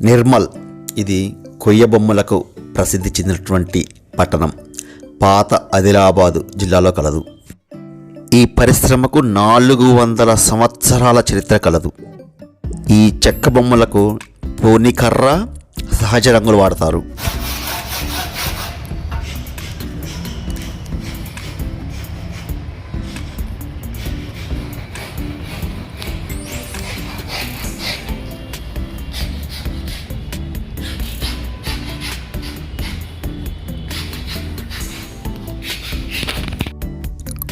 నిర్మల్ ఇది కొయ్య బొమ్మలకు ప్రసిద్ధి చెందినటువంటి పట్టణం. పాత ఆదిలాబాదు జిల్లాలో కలదు. ఈ పరిశ్రమకు 400 సంవత్సరాల చరిత్ర కలదు. ఈ చెక్క బొమ్మలకు పోనికర్ర, సహజ రంగులు వాడతారు.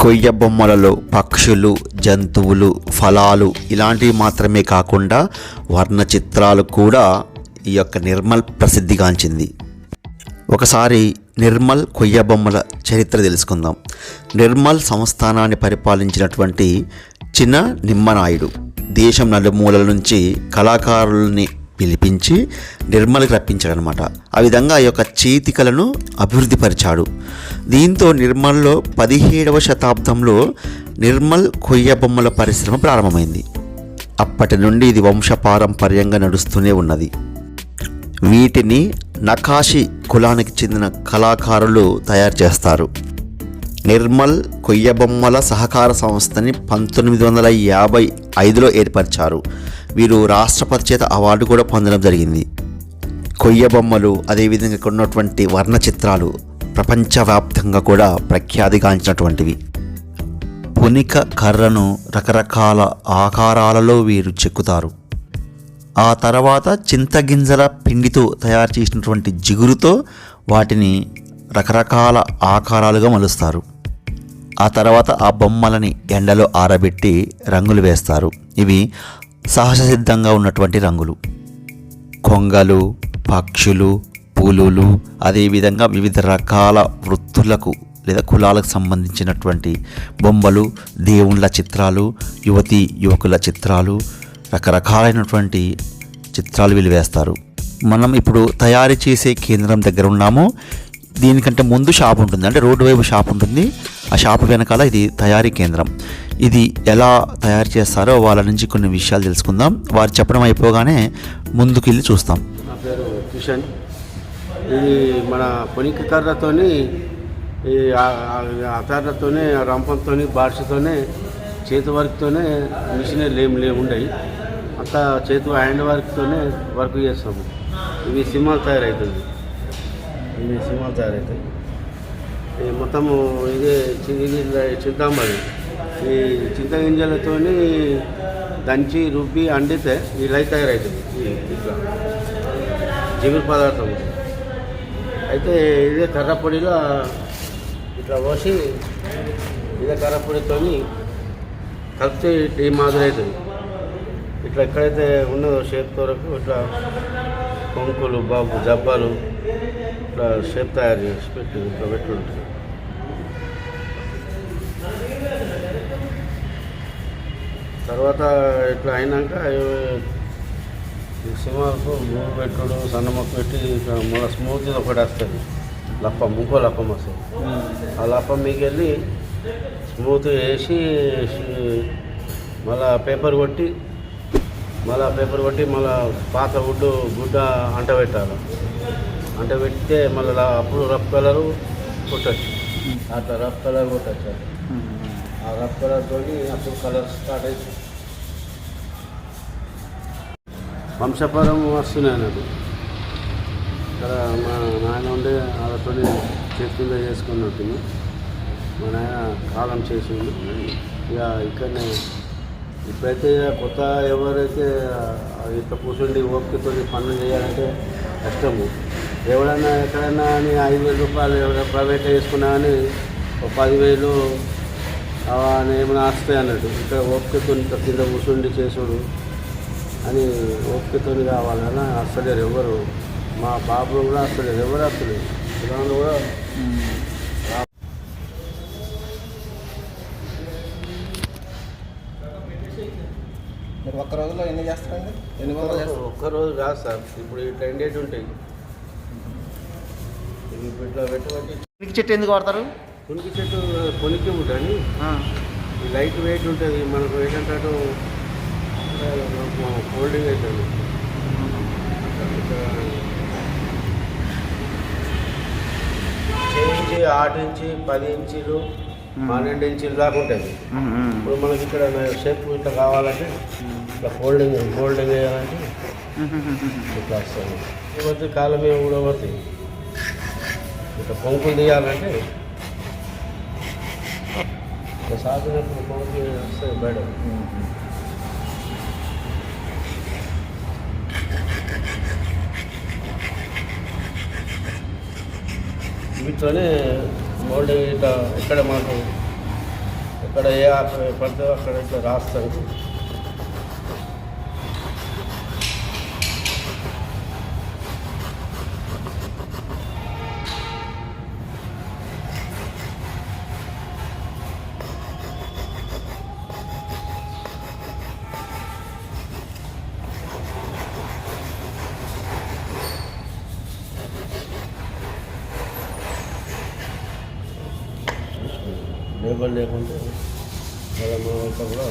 కొయ్య బొమ్మలలో పక్షులు, జంతువులు, ఫలాలు ఇలాంటివి మాత్రమే కాకుండా వర్ణ చిత్రాలు కూడా ఈ యొక్క నిర్మల్ ప్రసిద్ధిగాంచింది. ఒకసారి నిర్మల్ కొయ్య బొమ్మల చరిత్ర తెలుసుకుందాం. నిర్మల్ సంస్థానాన్ని పరిపాలించినటువంటి చిన్న నిమ్మనాయుడు దేశం నలుమూలల నుంచి కళాకారుల్ని పిలిపించి నిర్మల్కి రప్పించాడనమాట. ఆ విధంగా ఈ యొక్క చేతి కళను అభివృద్ధి పరిచాడు. దీంతో నిర్మల్లో 17వ శతాబ్దంలో నిర్మల్ కొయ్య బొమ్మల పరిశ్రమ ప్రారంభమైంది. అప్పటి నుండి ఇది వంశపారంపర్యంగా నడుస్తూనే ఉన్నది. వీటిని నకాషి కులానికి చెందిన కళాకారులు తయారు చేస్తారు. నిర్మల్ కొయ్య బొమ్మల సహకార సంస్థని 1955లో ఏర్పరిచారు. వీరు రాష్ట్రపతి చేత అవార్డు కూడా పొందడం జరిగింది. కొయ్య బొమ్మలు అదేవిధంగా ఇక్కడ ఉన్నటువంటి వర్ణ చిత్రాలు ప్రపంచవ్యాప్తంగా కూడా ప్రఖ్యాతిగాంచినటువంటివి. పునిక కర్రను రకరకాల ఆకారాలలో వీరు చెక్కుతారు. ఆ తర్వాత చింతగింజల పిండితో తయారు చేసినటువంటి జిగురుతో వాటిని రకరకాల ఆకారాలుగా మలుస్తారు. ఆ తర్వాత ఆ బొమ్మలని ఎండలో ఆరబెట్టి రంగులు వేస్తారు. ఇవి సహజ సిద్ధంగా ఉన్నటువంటి రంగులు. కొంగలు, పక్షులు, పులులు, అదేవిధంగా వివిధ రకాల వృత్తులకు లేదా కులాలకు సంబంధించినటువంటి బొమ్మలు, దేవుళ్ళ చిత్రాలు, యువతీ యువకుల చిత్రాలు, రకరకాలైనటువంటి చిత్రాలు వీళ్ళు వేస్తారు. మనం ఇప్పుడు తయారు చేసే కేంద్రం దగ్గర ఉన్నాము. దీనికంటే ముందు షాప్ ఉంటుంది, అంటే రోడ్డు వైపు షాప్ ఉంటుంది. ఆ షాప్ వెనకాల ఇది తయారీ కేంద్రం. ఇది ఎలా తయారు చేస్తారో వాళ్ళ నుంచి కొన్ని విషయాలు తెలుసుకుందాం. వారు చెప్పడం అయిపోగానే ముందుకు వెళ్ళి చూస్తాం. నా పేరు కిషన్. ఇది మన పొనిక కర్రతోని, ఈ అతార్లతోనే, రంపంతోని, బార్షతోనే, చేతి వర్క్తోనే మిషనరీ ఉండయి. అంతా చేతి హ్యాండ్ వర్క్తోనే వర్క్ చేస్తాము. ఇవి సింహాలు తయారవుతుంది. మొత్తము ఇది చింతాంబడి. ఈ చింతగింజలతో దంచి రుబ్బి అండితే ఇలా తయారవుతుంది. ఇట్లా జిగురు పదార్థం అయితే ఇదే కర్రపొడిలో ఇట్లా పోసి ఇదే కర్రపొడితో కలిపితే ఈ మాదిరి అవుతుంది. ఇట్లా ఎక్కడైతే ఉన్నదో షేప్ వరకు ఇట్లా కొంకులు, జబ్బాలు ఇట్లా షేప్ తయారు చేసి పెట్టి ఇట్లా పెట్టుంటుంది. తర్వాత ఇట్లా అయినాక సింహాలకు మూడు పెట్టుడు, సన్నమొక్క పెట్టి ఇట్లా మళ్ళీ స్మూత్గా ఒకటి వస్తుంది. లప్పం, ఇంకో లప్పం వస్తుంది. ఆ లప్పం మీకు వెళ్ళి స్మూత్ వేసి మళ్ళీ పేపర్ కొట్టి మళ్ళీ పాత గుడ్డ అంటబెట్టాలి. అంటబెడితే మళ్ళీ అప్పుడు రఫ్ కలరు కొట్టచ్చు. అట్లా రఫ్ కలర్ కొట్టచ్చు. ఆ రఫ్ కలర్తో అప్పుడు కలర్ స్టార్ట్ అవుతుంది. వంశపరం వస్తున్నాయి నాకు. ఇక్కడ మా నాయన ఉండే వాళ్ళతో చేతుల్లో చేసుకుని ఉంటుంది. మా నాయన కాలం చేసిండు. ఇక ఇక్కడనే ఇప్పుడైతే కొత్త ఎవరైతే ఇట్లా కూర్చుండి ఓపికతో పనులు చేయాలంటే కష్టము. ఎవడన్నా ఎక్కడన్నా అని 5,000 రూపాయలు ఎవరైనా ప్రైవేట్ వేసుకున్నా కానీ 10,000 అని ఏమైనా వస్తాయి అన్నట్టు. ఇక్కడ ఓపికతో కింద కూర్చుండి చేసుడు అని ఓపికతో కావాలన్నా అసలేరు ఎవరు. మా బాబులు కూడా అసలేరు, ఎవరు అసలేదు. పిల్లలు కూడా మీరు ఒక్క రోజులో ఎన్ని చేస్తారండి? ఎన్ని వందలు చేస్తారు? ఒక్కరోజు కాదు సార్. ఇప్పుడు ఇట్లా ఎండేట్ ఉంటాయి. ఇట్లా పెట్టుబడి పునికి చెట్టు ఎందుకు వాడతారు? పునికి చెట్టు పొనికి ఉంటుంది. ఈ లైట్ వెయిట్ ఉంటుంది. మనకు ఏంటంటే కోల్డింగ్ అవుతుంది. చేయించి 8 ఇంచి 10 ఇంచీలు 12 ఇంచీలు దాకా ఉంటుంది. ఇప్పుడు మనకి ఇక్కడ షేప్ ఇట్లా కావాలంటే ఇట్లా ఫోల్డింగ్ వేయాలంటే ఇట్లా వస్తుంది. ఈ మధ్య కాలం మీద కూడా పడుతుంది. ఇట్లా పొంకులు తీయాలంటే ఇట్లా సాగినప్పుడు పొంకులు వస్తుంది బయట. వీటిలోనే మోల్డింగ్ ఇట్లా ఎక్కడ మాకు ఎక్కడ ఏ ఆకు పడితే అక్కడ ఇట్లా రాస్తారు. లేబర్ లేకుంటే మన కూడా